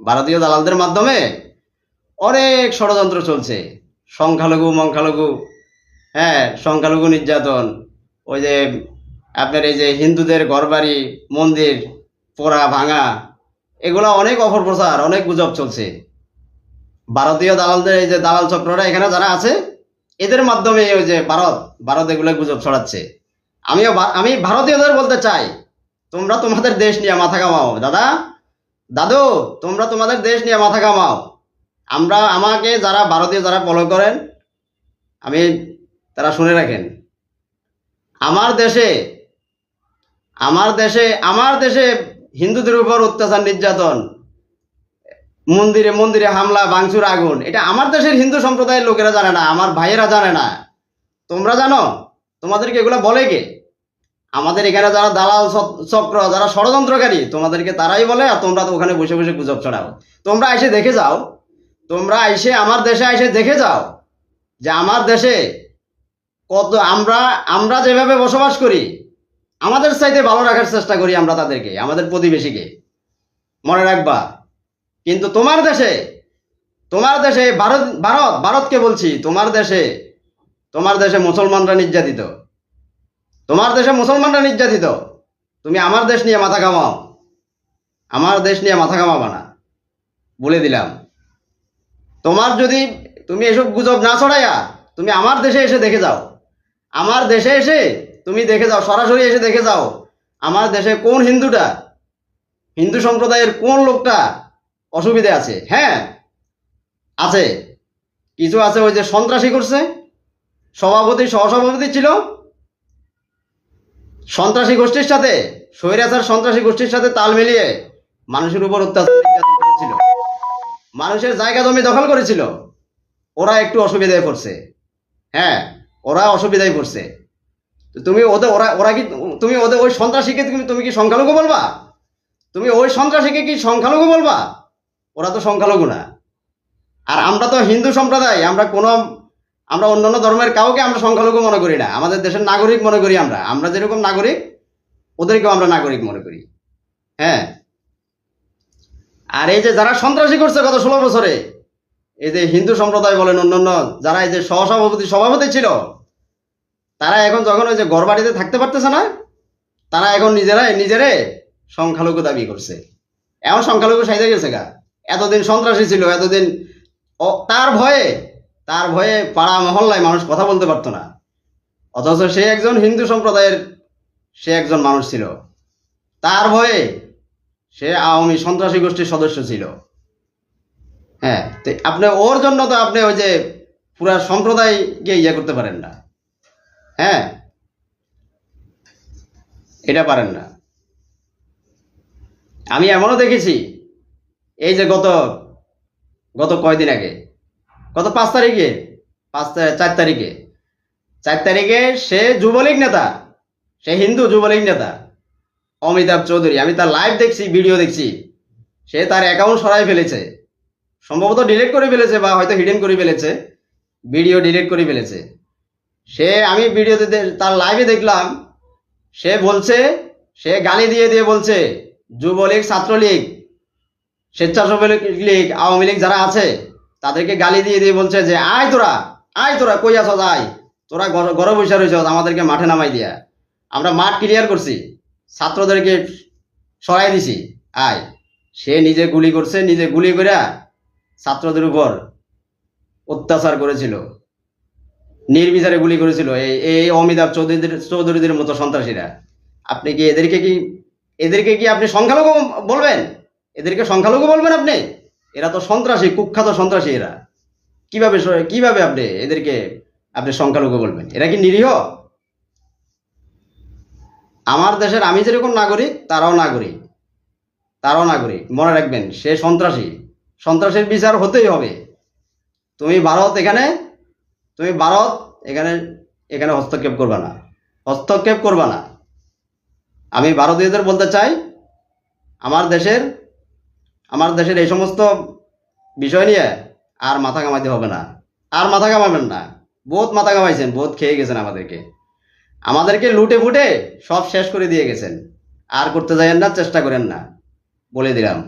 ভারতীয় দালালদের মাধ্যমে অনেক ষড়যন্ত্র চলছে। সংখ্যালঘু সংখ্যালঘু, হ্যাঁ, সংখ্যালঘু নির্যাতন, ওই যে আপনার এই যে হিন্দুদের ঘরবাড়ি মন্দির পোড়া ভাঙা, এগুলা অনেক অপপ্রচার, অনেক গুজব চলছে। ভারতীয় দালালদের এই যে দালাল চক্ররা এখানে যারা আছে, এদের মাধ্যমে ওই যে ভারত ভারত এগুলো গুজব ছড়াচ্ছে। আমি ভারতীয়দের বলতে চাই, তোমরা তোমাদের দেশ নিয়ে মাথা কামাও দাদা, দাদু, তোমরা তোমাদের দেশ নিয়ে মাথা কামাও। আমাকে যারা ভারতীয় যারা ফলো করেন, আমি তারা শুনে রাখেন, আমার দেশে আমার দেশে হিন্দুদের উপর অত্যাচার নির্যাতন, মন্দিরে মন্দিরে হামলা ভাঙচুর আগুন, এটা আমার দেশের হিন্দু সম্প্রদায়ের লোকেরা জানে না, আমার ভাইয়েরা জানে না। তোমরা জানো? তোমাদেরকে এগুলো বলে কে? আমাদের এখানে যারা দালাল চক্র, যারা ষড়যন্ত্রকারী, তোমাদেরকে তারাই বলে, আর তোমরা তো ওখানে বসে বসে গুজব ছড়াও। তোমরা এসে দেখে যাও, তোমরা এসে আমার দেশে এসে দেখে যাও যে আমার দেশে কত আমরা যেভাবে বসবাস করি, আমাদের চাইতে ভালো রাখার চেষ্টা করি আমরা তাদেরকে, আমাদের প্রতিবেশীকে, মনে রাখবা। কিন্তু তোমার দেশে ভারতকে বলছি, তোমার দেশে মুসলমানরা নির্যাতিত, তোমার দেশে মুসলমানরা নির্যাতিত। তুমি আমার দেশ নিয়ে মাথা কামাও, আমার দেশ নিয়ে মাথা কামাবা না, বলে দিলাম। তুমি এসব গুজব না ছড়াইয়া তুমি আমার দেশে এসে দেখে যাও, আমার দেশে এসে তুমি দেখে যাও, সরাসরি এসে দেখে যাও আমার দেশে কোন হিন্দু সম্প্রদায়ের কোন লোকটা অসুবিধে আছে। হ্যাঁ, আছে, কিছু আছে, ওই যে সন্ত্রাসী করছে, সভাপতি সহসভাপতি ছিল, সন্ত্রাসী গোষ্ঠীর সাথে, স্বৈরাচার সন্ত্রাসী গোষ্ঠীর সাথে তাল মিলিয়ে মানুষের উপর অত্যাচার নির্যাতন করেছিল, মানুষের জায়গা জমি দখল করেছিল। ওরা একটু অসুবিধায় পড়ছে, হ্যাঁ, ওরা অসুবিধায় পড়ছে। তুমি ওদের ওই সন্ত্রাসীকে তুমি কি সংখ্যালঘু বলবা? তুমি ওই সন্ত্রাসীকে কি সংখ্যালঘু বলবা? ওরা তো সংখ্যালঘু না। আর আমরা তো হিন্দু সম্প্রদায়, আমরা অন্যান্য ধর্মের কাউকে আমরা সংখ্যালঘু মনে করি না, আমাদের দেশের নাগরিক মনে করি। আমরা যেরকম নাগরিক, ওদেরকেও আমরা নাগরিক মনে করি। হ্যাঁ, আর এই যে যারা সন্ত্রাসী করছে গত 16 বছরে, এই যে হিন্দু সম্প্রদায় বলেন, অন্যান্য যারা এই যে সভাপতি ছিল, তারা এখন যখন ওই যে ঘর বাড়িতে থাকতে পারতেছে না, তারা এখন নিজেরাই সংখ্যালঘু দাবি করছে। এমন সংখ্যালঘু সাইজে গেছে গা। এতদিন সন্ত্রাসী ছিল, এতদিন তার ভয়ে পাড়া মহল্লায় মানুষ কথা বলতে পারতো না, অথচ সে একজন হিন্দু সম্প্রদায়ের একজন মানুষ ছিল। তার ভয়ে সে আওয়ামী সন্ত্রাসী গোষ্ঠীর সদস্য ছিল। হ্যাঁ, তো আপনি ওর জন্য তো আপনি ওই যে পুরা সম্প্রদায়কে ইয়ে করতে পারেন না। হ্যাঁ, এটা পারেন না। আমি এমনও দেখেছি, এই যে গত কয়দিন আগে, গত 4 তারিখে সে যুবলীগ নেতা, সে হিন্দু যুবলীগ নেতা অমিতাভ চৌধুরী, আমি তার লাইভ দেখছি, ভিডিও দেখছি, সে তার অ্যাকাউন্ট সরাই ফেলেছে, সম্ভবত ডিলিট করে ফেলেছে বা হয়তো হিডেন করে ফেলেছে, ভিডিও ডিলিট করে ফেলেছে। আমি ভিডিওতে তার লাইভে দেখলাম, সে গালি দিয়ে বলছে যুবলীগ, ছাত্রলীগ, স্বেচ্ছাসেবক লীগ, আওয়ামী লীগ যারা আছে তাদেরকে গালি দিয়ে বলছে যে আয় তোরা কই আছো, আয় তোরা ঘরে বসে রয়েছ, আমাদেরকে মাঠে নামাই দিয়া, আমরা মাঠ ক্লিয়ার করছি, ছাত্রদেরকে সরাই দিছি, আয়। সে নিজে গুলি করছে, নিজে গুলি করে ছাত্রদের উপর অত্যাচার করেছিল, নির্বিচারে গুলি করেছিল এই অমিতাভ চৌধুরীদের মতো সন্ত্রাসীরা। আপনি কি এদেরকে কি আপনি সংখ্যালঘু বলবেন? এদেরকে সংখ্যালঘু বলবেন আপনি? এরা তো সন্ত্রাসী, কুখ্যাত সন্ত্রাসী। এরা কিভাবে এদেরকে আপনি সংখ্যালঘু বলবেন? এরা কি নিরীহ? আমার দেশের আমি যেরকম নাগরিক, তারাও নাগরিক, মনে রাখবেন। সে সন্ত্রাসীর বিচার হতেই হবে। তুমি ভারত এখানে হস্তক্ষেপ করবা না। আমি ভারতীয়দের বলতে চাই, আমার দেশের এই সমস্ত বিষয় নিয়ে আর মাথা কামাইতে হবে না, আর মাথা কামাবেন না। বহুত মাথা কামাইছেন, বহুত খেয়ে গেছেন, আমাদেরকে লুটে ফুটে সব শেষ করে দিয়ে গেছেন। আর করতে যাবেন না, চেষ্টা করেন না, বলে দিলাম।